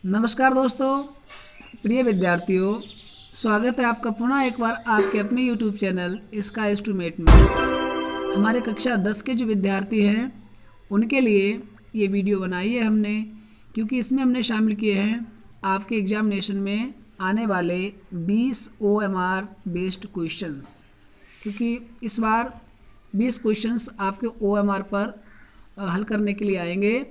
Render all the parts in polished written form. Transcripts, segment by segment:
नमस्कार दोस्तों, प्रिय विद्यार्थियों, स्वागत है आपका पुनः एक बार आपके अपने YouTube चैनल इसका एस्टीमेट में। हमारे कक्षा 10 के जो विद्यार्थी हैं उनके लिए ये वीडियो बनाई है हमने, क्योंकि इसमें हमने शामिल किए हैं आपके एग्जामिनेशन में आने वाले 20 OMR बेस्ड क्वेश्चंस। क्योंकि इस बार 20 क्वेश्चंस आपके OMR पर हल करने के लिए आएंगे,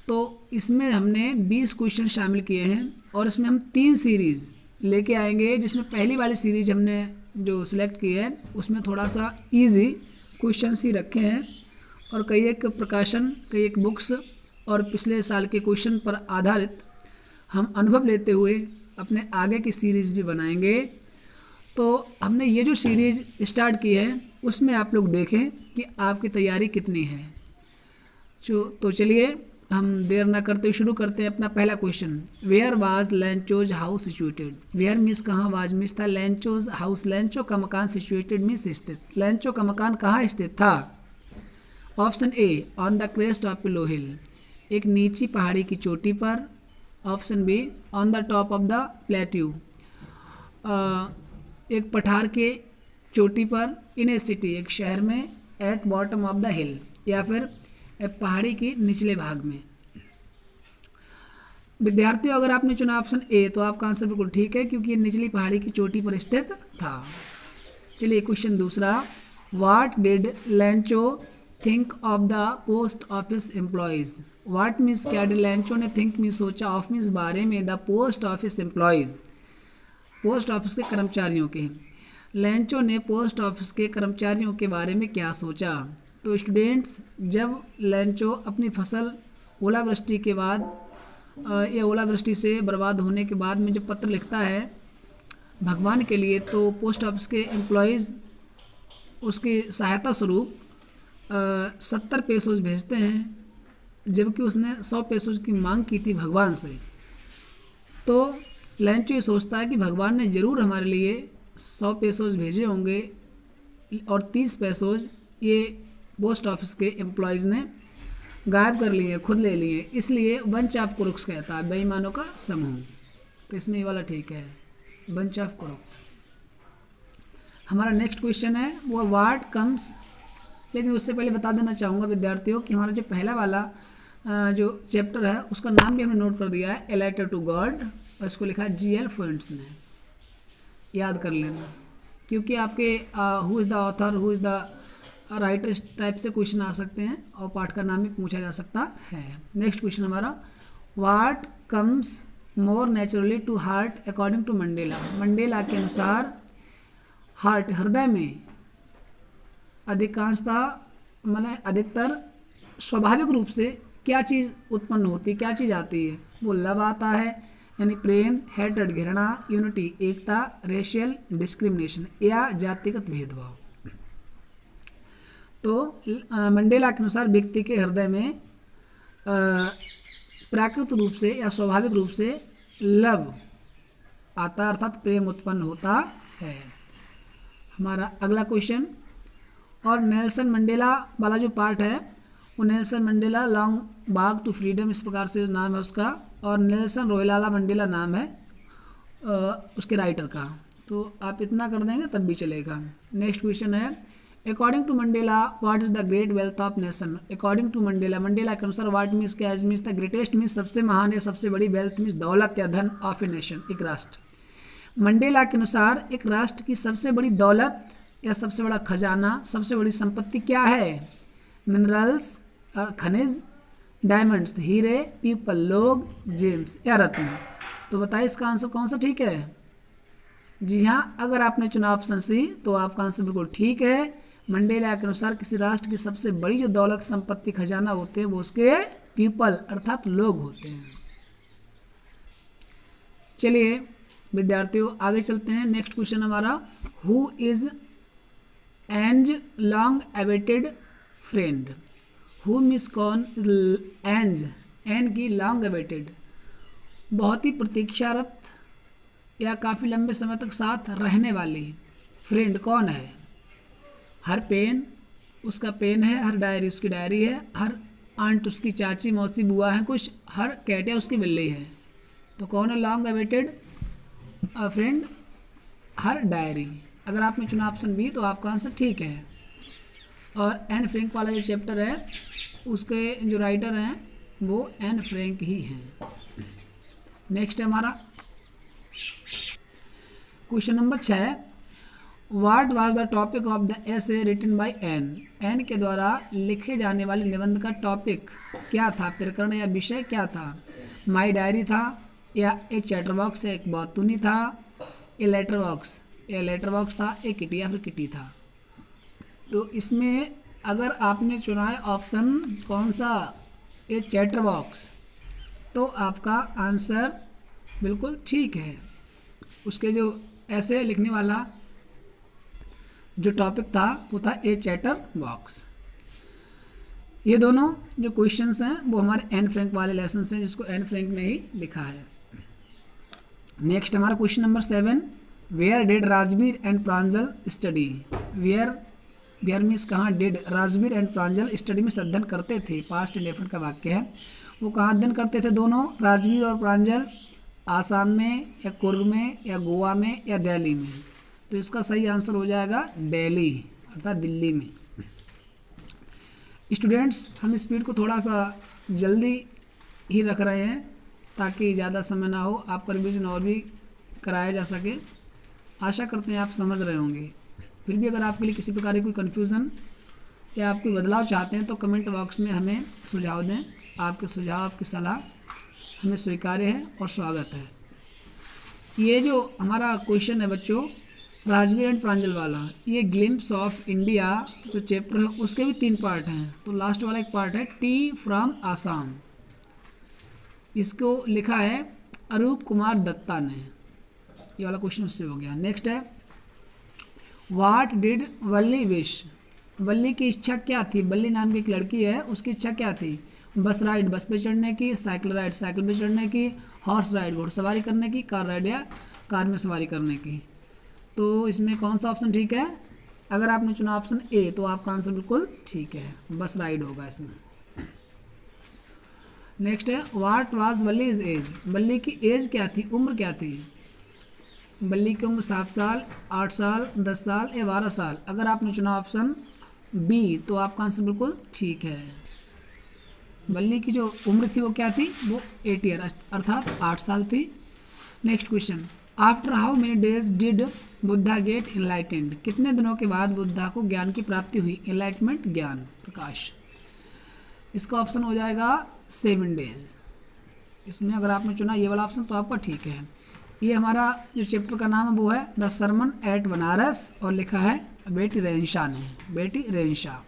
तो इसमें हमने 20 क्वेश्चन शामिल किए हैं और इसमें हम 3 सीरीज़ लेके आएंगे। जिसमें पहली वाली सीरीज हमने जो सिलेक्ट की है उसमें थोड़ा सा इजी क्वेश्चंस ही रखे हैं और कई एक प्रकाशन, कई एक बुक्स और पिछले साल के क्वेश्चन पर आधारित हम अनुभव लेते हुए अपने आगे की सीरीज़ भी बनाएंगे। तो हमने ये जो सीरीज़ स्टार्ट की है उसमें आप लोग देखें कि आपकी तैयारी कितनी है। तो चलिए हम देर ना करते शुरू करते हैं अपना पहला question. Where was Lencho's house situated. Where means कहाँ, वाज मीन्स था लैंचोज हाउस, लैंचो का मकान, सिचुएटेड मीन्स स्थित। लैंचो का मकान कहाँ स्थित था? Option A on the crest of pillow hill, एक नीची पहाड़ी की चोटी पर। Option B on the top of the plateau, एक पठार के चोटी पर। इन ए सिटी, एक शहर में। एट बॉटम ऑफ द हिल, या फिर पहाड़ी के निचले भाग में। विद्यार्थियों, अगर आपने चुना ऑप्शन ए तो आपका आंसर बिल्कुल ठीक है, क्योंकि ये निचली पहाड़ी की चोटी पर स्थित था। चलिए क्वेश्चन दूसरा। What did लैंचो think of the post office employees. What means क्या डिड लैंचो ने थिंक मीन्स सोचा, ऑफ मीन्स बारे में, the post office employees post office के कर्मचारियों के। लैंचो ने पोस्ट ऑफिस के कर्मचारियों के बारे में क्या सोचा? तो स्टूडेंट्स, जब लैंचो अपनी फसल ओलावृष्टि के बाद या ओलावृष्टि से बर्बाद होने के बाद में जब पत्र लिखता है भगवान के लिए, तो पोस्ट ऑफिस के एम्प्लॉयज़ उसकी सहायता स्वरूप 70 पेसोज भेजते हैं, जबकि उसने 100 पेसोज की मांग की थी भगवान से। तो लैंचो ये सोचता है कि भगवान ने ज़रूर हमारे लिए 100 पेसोज भेजे होंगे और 30 पेसोज ये पोस्ट ऑफिस के एम्प्लॉयज़ ने गायब कर लिए, खुद ले लिए। इसलिए बंच ऑफ क्रूक्स कहता है, बेईमानों का समूह। तो इसमें ये वाला ठीक है, बंच ऑफ क्रूक्स। हमारा नेक्स्ट क्वेश्चन है वो व्हाट कम्स। लेकिन उससे पहले बता देना चाहूँगा विद्यार्थियों कि हमारा जो पहला वाला जो चैप्टर है उसका नाम भी हमने नोट कर दिया है, ए लेटर टू गॉड, और इसको लिखा है GL फ्रेंड्स ने। याद कर लेना, क्योंकि आपके who is the author, who is the writer, इस टाइप से क्वेश्चन आ सकते हैं और पाठ का नाम भी पूछा जा सकता है। नेक्स्ट क्वेश्चन हमारा, what comes more naturally to heart according to Mandela. Mandela के अनुसार हार्ट, हृदय में अधिकांशतः मतलब अधिकतर स्वाभाविक रूप से क्या चीज़ उत्पन्न होती है, क्या चीज़ आती है? वो लव आता है, यानी प्रेम, हेट्रेड घृणा, यूनिटी एकता, रेशियल डिस्क्रिमिनेशन या जातिगत भेदभाव। तो मंडेला के अनुसार व्यक्ति के हृदय में प्राकृतिक रूप से या स्वाभाविक रूप से लव आता, अर्थात प्रेम उत्पन्न होता है। हमारा अगला क्वेश्चन, और नेल्सन मंडेला वाला जो पार्ट है वो Nelson Mandela Long Walk to Freedom, इस प्रकार से नाम है उसका, और नेल्सन रोयलाला मंडेला नाम है उसके राइटर का। तो आप इतना कर देंगे तब भी चलेगा। नेक्स्ट क्वेश्चन है, according to Mandela what is the great wealth of nation. According to Mandela, Mandela के अनुसार व्हाट मीन्स क्या, as means the greatest means सबसे महान या सबसे बड़ी, वेल्थ मीन्स दौलत या धन, ऑफ ए नेशन एक राष्ट्र। मंडेला के अनुसार एक राष्ट्र की सबसे बड़ी दौलत या सबसे बड़ा खजाना, सबसे बड़ी संपत्ति क्या है? मिनरल्स, खनिज, डायमंड्स, हीरे, पीपल, लोग, जेम्स या रत्न। तो बताइए इसका आंसर कौन सा ठीक है? जी हाँ, अगर आपने चुना ऑप्शन सी तो आपका आंसर बिल्कुल ठीक है। मंडेला के अनुसार किसी राष्ट्र की सबसे बड़ी जो दौलत, संपत्ति, खजाना होते हैं वो उसके पीपल अर्थात लोग होते हैं। चलिए विद्यार्थियों आगे चलते हैं। नेक्स्ट क्वेश्चन हमारा, who is Anne's long awaited friend. Who means कौन, एंज, एन की लॉन्ग अवेटेड, बहुत ही प्रतीक्षारत या काफ़ी लंबे समय तक साथ रहने वाली फ्रेंड कौन है? हर पेन उसका पेन है, हर डायरी उसकी डायरी है, हर आंट उसकी चाची, मौसी, बुआ है कुछ, हर कैट या उसकी बिल्ली है। तो कौन है लॉन्ग अवेटेड फ्रेंड? हर डायरी। अगर आपने चुना ऑप्शन बी तो आपका आंसर ठीक है। और एन फ्रैंक वाला जो चैप्टर है उसके जो राइटर हैं वो एन फ्रैंक ही हैं। नेक्स्ट है हमारा question number 6। What was the topic of the essay written by Anne? Anne के द्वारा लिखे जाने वाले निबंध का टॉपिक क्या था, प्रकरण या विषय क्या था? माई डायरी था, या ए चैटर बॉक्स, एक बातूनी था, a letter box, a letter box था, ए किटी या फिर किटी था। तो इसमें अगर आपने चुना है ऑप्शन कौन सा, ए चैटर बॉक्स, तो आपका आंसर बिल्कुल ठीक है। उसके जो ऐसे लिखने वाला जो टॉपिक था वो था ए चैटर बॉक्स। ये दोनों जो क्वेश्चंस हैं वो हमारे एन फ्रैंक वाले लेसन हैं जिसको एन फ्रैंक ने ही लिखा है। नेक्स्ट हमारा question number 7। Where did Rajbir and Pranjal study? Where means कहाँ, did Rajbir and Pranjal study में अध्ययन करते थे, पास्ट इंडेफिनिट का वाक्य है। वो कहाँ अध्ययन करते थे दोनों, राजबीर और प्रांजल? आसाम में या कुर्ग में या गोवा में या दिल्ली में? तो इसका सही आंसर हो जाएगा दिल्ली अर्थात दिल्ली में। स्टूडेंट्स हम स्पीड को थोड़ा सा जल्दी ही रख रहे हैं ताकि ज़्यादा समय ना हो, आपका रिविजन और भी कराया जा सके। आशा करते हैं आप समझ रहे होंगे। फिर भी अगर आपके लिए किसी प्रकार की कोई कन्फ्यूज़न या आप कोई बदलाव चाहते हैं तो कमेंट बॉक्स में हमें सुझाव दें। आपके सुझाव, आपकी सलाह हमें स्वीकार्य है और स्वागत है। ये जो हमारा क्वेश्चन है बच्चों राजबीर एंड प्रांजल वाला, ये ग्लिम्प्स ऑफ इंडिया जो चैप्टर है उसके भी 3 पार्ट हैं। तो लास्ट वाला एक पार्ट है टी फ्रॉम आसाम, इसको लिखा है अरूप कुमार दत्ता ने। ये वाला क्वेश्चन उससे हो गया। नेक्स्ट है व्हाट डिड वल्ली विश? वल्ली की इच्छा क्या थी? वल्ली नाम की एक लड़की है, उसकी इच्छा क्या थी? बस राइड, बस पे चढ़ने की, साइकिल राइड, साइकिल पे चढ़ने की, हॉर्स राइड, घुड़सवारी करने की, कार राइड या कार में सवारी करने की। तो इसमें कौन सा ऑप्शन ठीक है? अगर आपने चुना ऑप्शन ए तो आपका आंसर बिल्कुल ठीक है, बस राइड होगा इसमें। नेक्स्ट है व्हाट वाज वल्लीज एज? वल्ली की एज क्या थी, उम्र क्या थी? वल्ली की उम्र 7 साल, 8 साल, 10 साल या 12 साल? अगर आपने चुना ऑप्शन बी तो आपका आंसर बिल्कुल ठीक है। वल्ली की जो उम्र थी वो क्या थी, वो 8 ईयर अर्थात 8 साल थी। Next question after how many days did Buddha get enlightened? कितने दिनों के बाद बुद्धा को ज्ञान की प्राप्ति हुई? इनलाइटमेंट ज्ञान, प्रकाश। इसका ऑप्शन हो जाएगा 7 डेज। इसमें अगर आपने चुना ये वाला ऑप्शन तो आपका ठीक है। ये हमारा जो चैप्टर का नाम है वो है द सरमन एट बनारस और लिखा है बेटी रेंशा ने, बेटी रेंशा।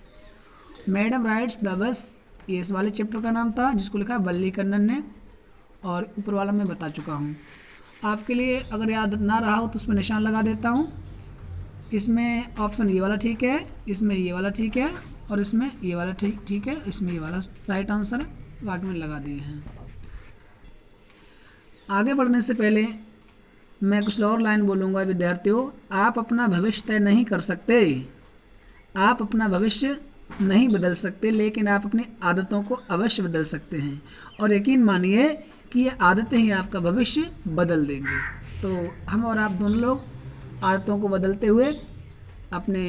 मैडम राइड्स द बस, ये इस वाले चैप्टर का नाम था जिसको लिखा है वल्ली कन्नन ने, और ऊपर वाला मैं बता चुका हूँ। आपके लिए अगर याद ना रहा हो तो उसमें निशान लगा देता हूँ। इसमें ऑप्शन ये वाला ठीक है, इसमें ये वाला ठीक है और इसमें ये वाला ठीक है, इसमें ये वाला राइट आंसर है, बाकी में लगा दिए हैं। आगे बढ़ने से पहले मैं कुछ और लाइन बोलूँगा विद्यार्थियों। आप अपना भविष्य तय नहीं कर सकते, आप अपना भविष्य नहीं बदल सकते, लेकिन आप अपनी आदतों को अवश्य बदल सकते हैं। और यकीन मानिए कि ये आदतें ही आपका भविष्य बदल देंगी। तो हम और आप दोनों लोग आदतों को बदलते हुए अपने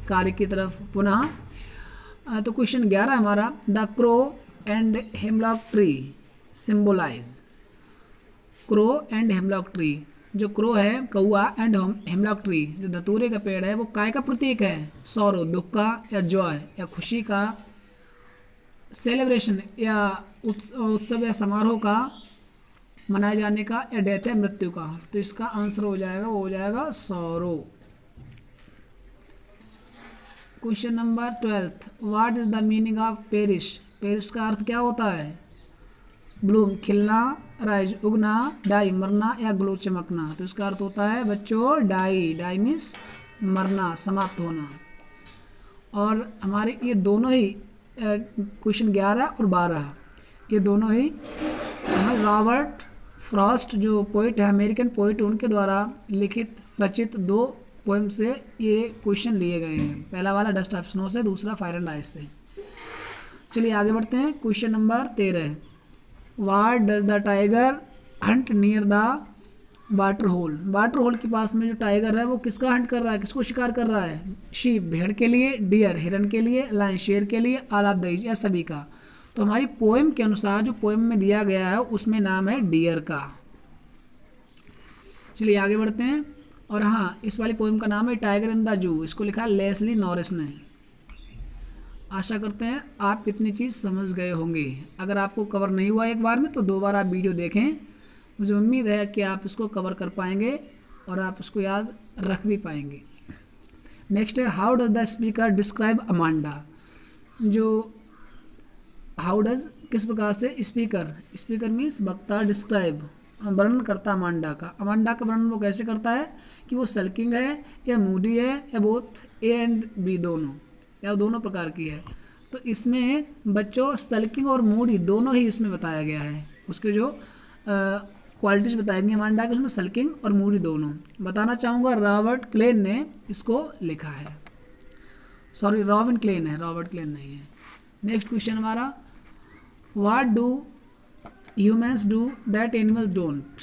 कार्य की तरफ पुनः। तो क्वेश्चन 11 हमारा the crow and hemlock tree symbolise. Crow and hemlock tree, जो क्रो है कौआ एंड हेमलॉक ट्री जो धतूरे का पेड़ है वो काय का प्रतीक है? सौरो, दुख का, या जॉय या खुशी का, सेलिब्रेशन या उत्सव या समारोह का, मनाए जाने का, या डेथ है मृत्यु का? तो इसका आंसर हो जाएगा, वो हो जाएगा sorrow. Question number 12 what is the meaning of perish? Perish का अर्थ क्या होता है? ब्लूम, खिलना, राइज, उगना, डाई, मरना, या ग्लो, चमकना? तो इसका अर्थ होता है बच्चों डाई। डाई मीन्स मरना, समाप्त होना। और हमारे ये दोनों ही क्वेश्चन 11 और 12 ये दोनों ही रॉबर्ट फ्रॉस्ट जो पोइट है, अमेरिकन पोइट, उनके द्वारा लिखित रचित 2 पोएम से ये क्वेश्चन लिए गए हैं। पहला वाला डस्ट ऑफ स्नो से, दूसरा फायर एंड आइस से। चलिए आगे बढ़ते हैं। Question number 13 what does the tiger hunt near the water hole. Water hole के पास में जो टाइगर है वो किसका हंट कर रहा है, किसको शिकार कर रहा है? शीप भेड़ के लिए, डियर हिरन के लिए, लायन शेर के लिए, ऑल ऑफ दीज या सभी का। तो हमारी पोएम के अनुसार जो पोएम में दिया गया है उसमें नाम है डियर का। चलिए आगे बढ़ते हैं। और हाँ, इस वाली पोएम का नाम है टाइगर इन द जू, इसको लिखा है लेस्ली नॉरिस ने। आशा करते हैं आप इतनी चीज़ समझ गए होंगे। अगर आपको कवर नहीं हुआ एक बार में तो 2 बार आप वीडियो देखें, मुझे उम्मीद है कि आप इसको कवर कर पाएंगे और आप उसको याद रख भी पाएंगे। नेक्स्ट है how does the speaker describe Amanda. जो हाउ डज किस प्रकार से स्पीकर मीन्स वक्ता डिस्क्राइब वर्णन करता अमांडा का। अमांडा का वर्णन वो कैसे करता है कि वो सल्किंग है या मूडी है या बोथ ए एंड बी दोनों या दोनों प्रकार की है। तो इसमें बच्चों सल्किंग और मूडी दोनों ही इसमें बताया गया है। उसके जो क्वालिटीज बताएंगे अमांडा के, उसमें सल्किंग और मूडी दोनों। बताना चाहूँगा रॉबर्ट क्लेन ने इसको लिखा है, सॉरी रॉबिन क्लेन है, रॉबर्ट क्लेन नहीं है। नेक्स्ट क्वेश्चन हमारा, what do humans do that animals don't.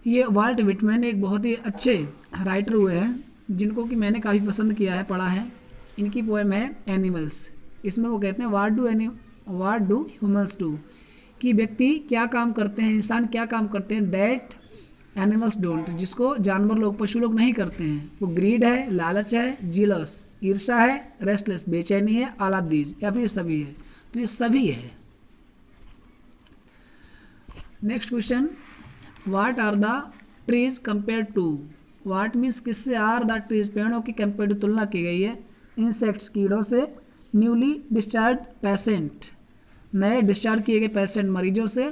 ये वाल्ट विटमैन एक बहुत ही अच्छे राइटर हुए हैं जिनको कि मैंने काफ़ी पसंद किया है, पढ़ा है। इनकी पोएम है एनिमल्स। इसमें वो कहते हैं व्हाट डू ह्यूमन्स डू, कि व्यक्ति क्या काम करते हैं, इंसान क्या काम करते हैं, दैट एनिमल्स डोंट, जिसको जानवर लोग पशु लोग नहीं करते हैं। वो ग्रीड है, लालच है, जीलस ईर्षा है, रेस्टलेस बेचैनी है, ऑल ऑफ दीज या फिर ये सभी है। तो ये सभी है। Next question, what are the trees compare to. What means किससे, आर द ट्रीज पेड़ों की कंपेयर टू तुलना की गई है, इंसेक्ट्स कीड़ों से, न्यूली डिस्चार्ज पेशेंट नए डिस्चार्ज किए गए पेशेंट मरीजों से,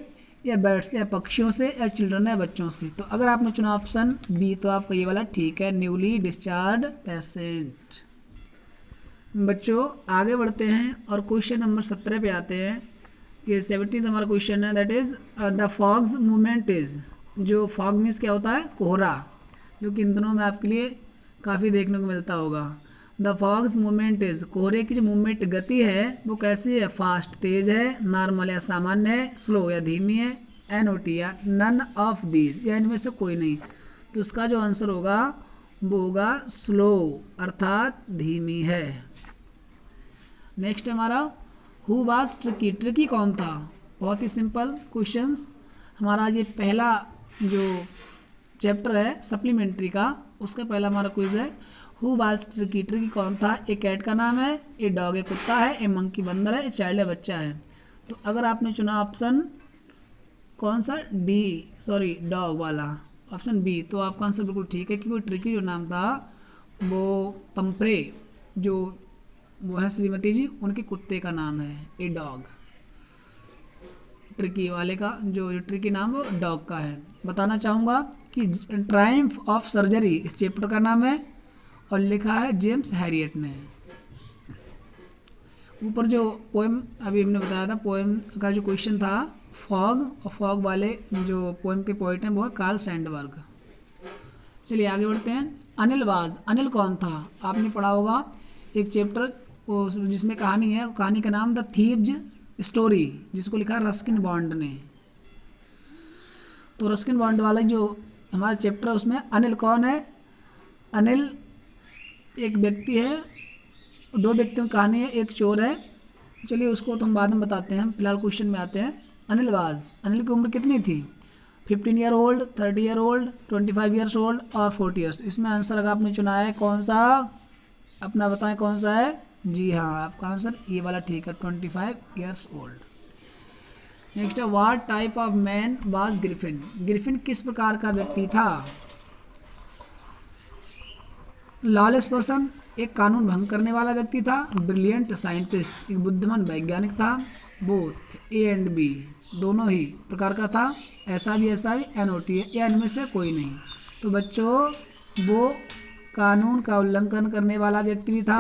या बर्ड्स या पक्षियों से, या चिल्ड्रन या बच्चों से। तो अगर आपने चुना ऑप्शन बी तो आपका ये वाला ठीक है, न्यूली डिस्चार्ज पेशेंट। बच्चों आगे बढ़ते हैं और क्वेश्चन नंबर 17 पे आते हैं। ये 17 हमारा क्वेश्चन है, that is the fogs movement is. जो फॉग मीन्स क्या होता है, कोहरा, जो कि इन दिनों में आपके लिए काफ़ी देखने को मिलता होगा। द फॉग्स मूवमेंट इज, कोहरे की जो मूवमेंट गति है वो कैसी है, फास्ट तेज है, नॉर्मल या सामान्य है, स्लो या धीमी है, NOT या नन ऑफ दीज या इनमें से कोई नहीं। तो उसका जो आंसर होगा वो होगा स्लो, अर्थात धीमी है। नेक्स्ट हमारा हु वाज ट्रिकी। ट्रिकी कौन था, बहुत ही सिंपल क्वेश्चंस। हमारा ये पहला जो चैप्टर है सप्लीमेंट्री का, उसका पहला हमारा क्विज है, हु वाज ट्रिकी। ट्रिकी कौन था, ए कैट का नाम है, ए डॉग है कुत्ता है, ए मंकी बंदर है, ए चाइल्ड है बच्चा है। तो अगर आपने चुना ऑप्शन कौन सा, डी सॉरी डॉग वाला, ऑप्शन बी, तो आपका आंसर बिल्कुल ठीक है, क्योंकि ट्रिकी जो नाम था वो पंपरे जो वो है श्रीमती जी, उनके कुत्ते का नाम है ए डॉग। ट्रिकी वाले का जो ट्रिकी नाम वो डॉग का है। बताना चाहूँगा कि ट्रायम्फ ऑफ सर्जरी इस चैप्टर का नाम है और लिखा है जेम्स हैरियट ने। ऊपर जो पोएम अभी हमने बताया था, पोएम का जो क्वेश्चन था फॉग, और फॉग वाले जो पोएम के पोइट हैं वो है कार्ल सैंडबर्ग। चलिए आगे बढ़ते हैं। अनिल वाज, अनिल कौन था, आपने पढ़ा होगा एक चैप्टर जिसमें कहानी है, कहानी का नाम द थीव्स स्टोरी, जिसको लिखा रस्किन बॉन्ड ने। तो रस्किन बॉन्ड वाला जो हमारा चैप्टर है उसमें अनिल कौन है, अनिल एक व्यक्ति है, 2 व्यक्तियों की कहानी है, एक चोर है। चलिए उसको तो हम बाद में बताते हैं, फिलहाल क्वेश्चन में आते हैं। अनिल वाज, अनिल की उम्र कितनी थी, 15 year old, 30 year old, 25 years old और 40 ईयर्स। इसमें आंसर अगर आपने चुना है कौन सा, अपना बताएं कौन सा है। जी हाँ, आपका आंसर ये वाला ठीक है, 25 ईयर्स ओल्ड। नेक्स्ट है what type of man was Griffin. Griffin किस प्रकार का व्यक्ति था, लॉलेस पर्सन, एक कानून भंग करने वाला व्यक्ति था, ब्रिलियंट साइंटिस्ट, एक बुद्धिमान वैज्ञानिक था, बोथ ए एंड बी दोनों ही प्रकार का था, ऐसा भी NOT है या इनमें से कोई नहीं। तो बच्चों वो कानून का उल्लंघन करने वाला व्यक्ति भी था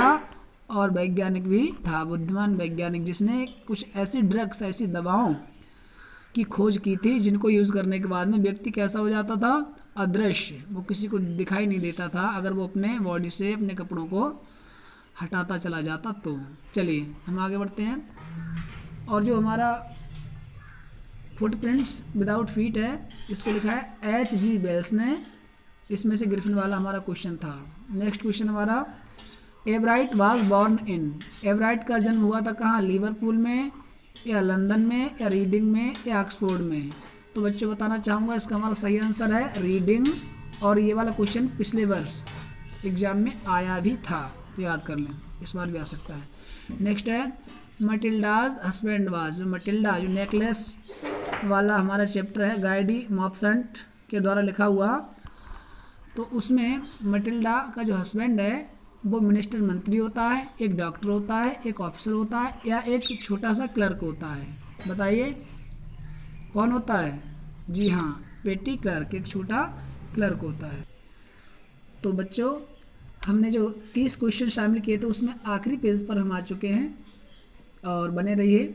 और वैज्ञानिक भी था, बुद्धिमान वैज्ञानिक, जिसने कुछ ऐसी ड्रग्स, ऐसी दवाओं की खोज की थी जिनको यूज़ करने के बाद में व्यक्ति कैसा हो जाता था, अदृश्य, वो किसी को दिखाई नहीं देता था अगर वो अपने बॉडी से अपने कपड़ों को हटाता चला जाता तो। चलिए हम आगे बढ़ते हैं। और जो हमारा फुटप्रिंट्स विदाउट फीट है, इसको लिखा है H.G. वेल्स ने। इसमें से ग्रिफिन वाला हमारा क्वेश्चन था। नेक्स्ट क्वेश्चन हमारा, एवराइट वाज बॉर्न इन। एवराइट का जन्म हुआ था कहाँ? लिवरपूल में या लंदन में या रीडिंग में या ऑक्सफोर्ड में। तो बच्चों बताना चाहूँगा इसका हमारा सही आंसर है रीडिंग। और ये वाला क्वेश्चन पिछले वर्ष एग्जाम में आया भी था, याद कर लें, इस बार भी आ सकता है। नेक्स्ट है मटिल्डाज हस्बैंड वाज। जो मटिल्डा जो नेकलेस वाला हमारा चैप्टर है गाइडी मॉपसेंट के द्वारा लिखा हुआ, तो उसमें मटिल्डा का जो हस्बैंड है वो मिनिस्टर मंत्री होता है, एक डॉक्टर होता है, एक ऑफिसर होता है, या एक छोटा सा क्लर्क होता है। बताइए कौन होता है? जी हाँ, पेटी क्लर्क, एक छोटा क्लर्क होता है। तो बच्चों हमने जो 30 क्वेश्चन शामिल किए थे उसमें आखिरी पेज पर हम आ चुके हैं, और बने रहिए।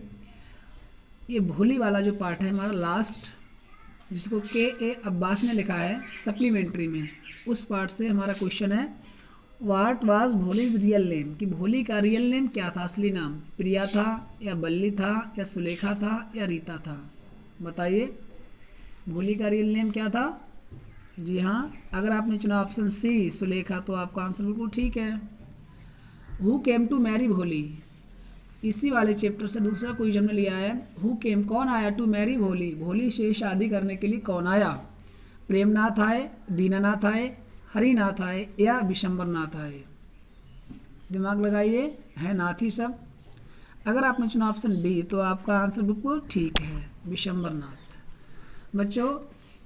ये भोली वाला जो पार्ट है हमारा लास्ट, जिसको K.A. अब्बास ने लिखा है सप्लीमेंट्री में, उस पार्ट से हमारा क्वेश्चन है what was Bholi's real name. कि भोली का रियल नेम क्या था, असली नाम? प्रिया था या बल्ली था या सुलेखा था या रीता था? बताइए भोली का रियल नेम क्या था? जी हाँ, अगर आपने चुना ऑप्शन सी सुलेखा तो आपका आंसर बिल्कुल ठीक है। हु केम टू मैरी भोली, इसी वाले चैप्टर से दूसरा क्वेश्चन हमने लिया है। हु केम, कौन आया टू मैरी भोली, भोली से शादी करने के लिए कौन आया? प्रेमनाथ आए, दीनानाथ आए, हरिनाथ आए या विशंबरनाथ आए? दिमाग लगाइए, है नाथ ही सब। अगर आपने चुना ऑप्शन डी तो आपका आंसर बिल्कुल ठीक है, विशंबरनाथ। बच्चों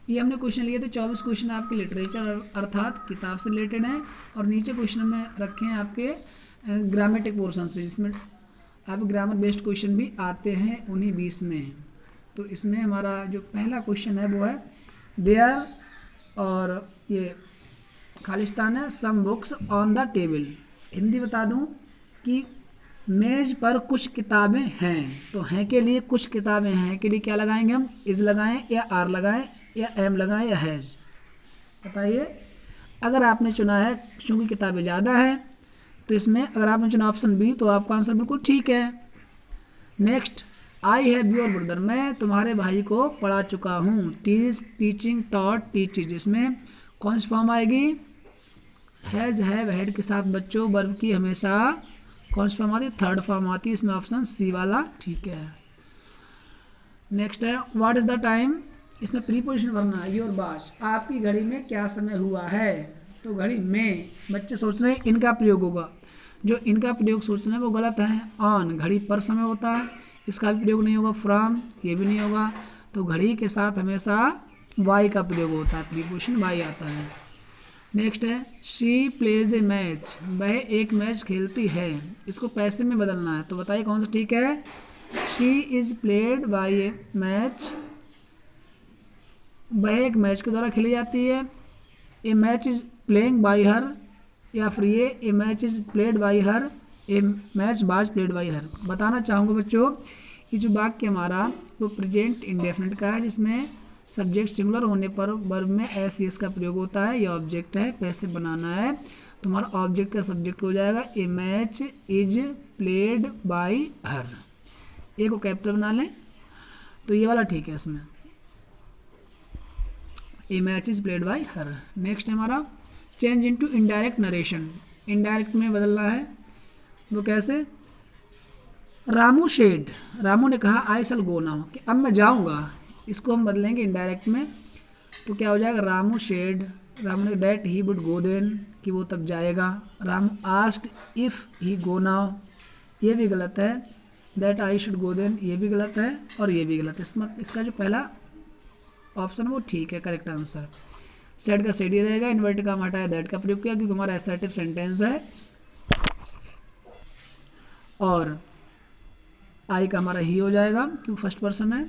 ये हमने क्वेश्चन लिए थे, 24 क्वेश्चन आपके लिटरेचर अर्थात किताब से रिलेटेड हैं, और नीचे क्वेश्चन हमने रखे हैं आपके ग्रामेटिक पोर्शन से, जिसमें आप ग्रामर बेस्ड क्वेश्चन भी आते हैं उन्हीं 20 में। तो इसमें हमारा जो पहला क्वेश्चन है वो है देयर, और ये खालिस्तान है, some books on the table. Hindi बता दूं कि मेज पर कुछ किताबें हैं, तो हैं के लिए कुछ किताबें हैं के लिए क्या लगाएंगे हम? इज लगाएं या आर लगाएं या एम लगाएं या हैज़? बताइए। अगर आपने चुना है चूँकि किताबें ज़्यादा हैं तो इसमें अगर आपने चुना ऑप्शन बी तो आपका आंसर बिल्कुल ठीक है। Next, I have your brother, मैं तुम्हारे भाई को पढ़ा चुका हूँ। टीच, टीचिंग, टॉट, टीचेज, इसमें कौन सी फॉर्म आएगी? हैज़, हैव, हैड के साथ बच्चों वर्ब की हमेशा कौन सी फॉर्म आती है? थर्ड फॉर्म आती है। इसमें ऑप्शन सी वाला ठीक है। नेक्स्ट है व्हाट इज़ द टाइम, इसमें प्रीपोजिशन भरना है। योर वॉच, आपकी घड़ी में क्या समय हुआ है? तो घड़ी में, बच्चे सोच रहे हैं इनका प्रयोग होगा, जो इनका प्रयोग सोच रहे हैं वो गलत है। ऑन, घड़ी पर समय होता है, इसका भी प्रयोग नहीं होगा। फ्रॉम, ये भी नहीं होगा। तो घड़ी के साथ हमेशा वाई का प्रयोग होता है, प्रीपोजिशन वाई आता है। नेक्स्ट है शी प्लेज ए मैच, वह एक मैच खेलती है, इसको पैसे में बदलना है। तो बताइए कौन सा ठीक है? She is played by a match, वह एक मैच के द्वारा खेली जाती है। A match is playing by her, या फिर ये a match is played by her, a match was played by her. बताना चाहूँगा बच्चों ये जो वाक्य हमारा वो प्रेजेंट इंडेफिनिट का है, जिसमें सब्जेक्ट सिंगुलर होने पर वर्ब में एस एस का प्रयोग होता है। यह ऑब्जेक्ट है, पैसे बनाना है, तुम्हारा ऑब्जेक्ट का सब्जेक्ट हो जाएगा a match is played by her. A को कैपिटल बना लें तो ये वाला ठीक है। इसमें a match is played by her. Next है हमारा change into indirect narration, indirect में बदलना है। वो कैसे? रामू शेड, रामू ने कहा आई शल गो नाउ, कि अब मैं जाऊंगा, इसको हम बदलेंगे इनडायरेक्ट में। तो क्या हो जाएगा? रामू शेड, रामू ने that he would go then, कि वो तब जाएगा। Ramu asked if he go now, ये भी गलत है। That I should go then, ये भी गलत है और ये भी गलत है। इसका जो पहला ऑप्शन वो ठीक है, करेक्ट आंसर। सेड का सेड ही रहेगा, इन्वर्ट का हम हटाया, दैट का प्रयोग किया क्योंकि हमारा असर्टिव सेंटेंस है। और आई का हमारा ही हो जाएगा क्योंकि फर्स्ट पर्सन है।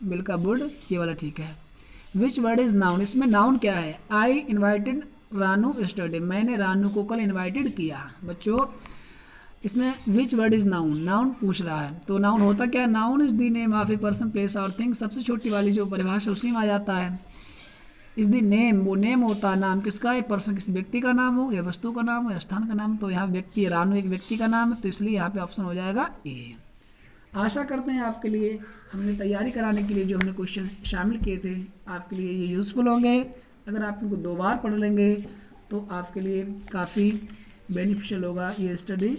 बिल का वुड, ये वाला ठीक है। विच वर्ड इज नाउन, इसमें नाउन क्या है? आई इन्वाइटेड रानू स्टडी, मैंने रानू को कल इन्वाइटेड किया। बच्चों इसमें which word is noun, noun पूछ रहा है। तो नाउन होता क्या? Noun is the name of a person, place और थिंग, सबसे छोटी वाली जो परिभाषा उसी में आ जाता है। इज द नेम, वो नेम होता है, नाम किसका? एक पर्सन, किसी व्यक्ति का नाम हो या वस्तु का नाम हो या स्थान का नाम। तो यहाँ व्यक्ति, रानू एक व्यक्ति का नाम है, तो इसलिए यहाँ पे ऑप्शन हो जाएगा ए। आशा करते हैं आपके लिए हमने तैयारी कराने के लिए जो हमने क्वेश्चन शामिल किए थे आपके लिए ये यूज़फुल होंगे। अगर आप इनको 2 बार पढ़ लेंगे तो आपके लिए काफ़ी बेनिफिशियल होगा ये स्टडी।